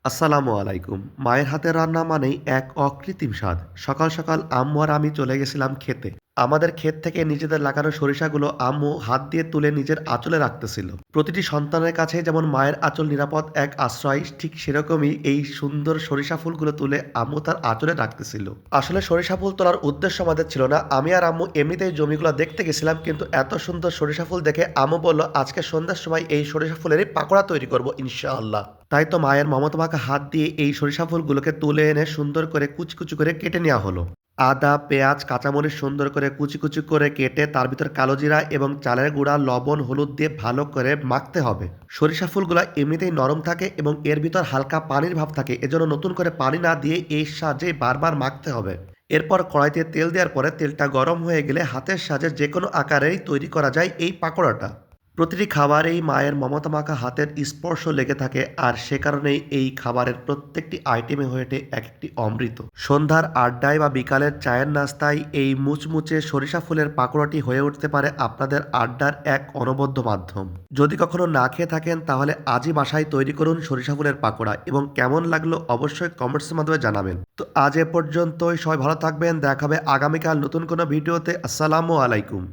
আসসালামু আলাইকুম। মায়ের হাতের রান্না মানেই এক অকৃত্রিম স্বাদ। সকাল সকাল আম্মু আর আমি চলে গেছিলাম খেতে। আমাদের ক্ষেত থেকে নিজেদের লাগানো সরিষাগুলো আম্মু হাত দিয়ে তুলে নিজের আঁচলে রাখতেছিল। প্রতিটি সন্তানের কাছে যেমন মায়ের আঁচল নিরাপদ এক আশ্রয়, ঠিক সেরকমই এই সুন্দর সরিষা ফুলগুলো তুলে আম্মু তার আঁচলে রাখতেছিল। আসলে সরিষা ফুল তোলার উদ্দেশ্য আমাদের ছিল না। আমি আর আম্মু এমনিতেই জমিগুলো দেখতে গেছিলাম, কিন্তু এত সুন্দর সরিষা ফুল দেখে আম্মু বলল, আজকে সন্ধ্যার সময় এই সরিষা ফুলেরই পাকোড়া তৈরি করব ইনশাআল্লাহ। তাই তো মায়ের মমতা মাখা হাত দিয়ে এই সরিষা ফুলগুলোকে তুলে এনে সুন্দর করে কুচি কুচি করে কেটে নেওয়া হলো। আদা, পেঁয়াজ, কাঁচামরিচ সুন্দর করে কুচি কুচি করে কেটে তার ভিতর কালো জিরা এবং চালের গুঁড়া, লবণ, হলুদ দিয়ে ভালো করে মাখতে হবে। সরিষা ফুলগুলো এমনিতেই নরম থাকে এবং এর ভিতর হালকা পানির ভাব থাকে, এজন্য নতুন করে পানি না দিয়ে এই সাহায্যে বারবার মাখতে হবে। এরপর কড়াইতে তেল দেওয়ার পরে তেলটা গরম হয়ে গেলে হাতের সাহায্যে যে কোনো আকারেই তৈরি করা যায় এই পাকোড়াটা। প্রতিটি খাবারেই মায়ের মমতা মাখা হাতের স্পর্শ লেগে থাকে, আর সে কারণেই এই খাবারের প্রত্যেকটি আইটেমে হয়ে ওঠে এক একটি অমৃত। সন্ধ্যার আড্ডায় বা বিকালের চায়ের নাস্তায় এই মুচমুচে সরিষা ফুলের পাকোড়াটি হয়ে উঠতে পারে আপনাদের আড্ডার এক অনবদ্য মাধ্যম। যদি কখনো না খেয়ে থাকেন তাহলে আজই বাসায় তৈরি করুন সরিষা ফুলের পাকোড়া, এবং কেমন লাগলো অবশ্যই কমেন্টসের মাধ্যমে জানাবেন। তো আজ এ পর্যন্তই, সবাই ভালো থাকবেন, দেখা হবে আগামীকাল নতুন কোনো ভিডিওতে। আসসালামু আলাইকুম।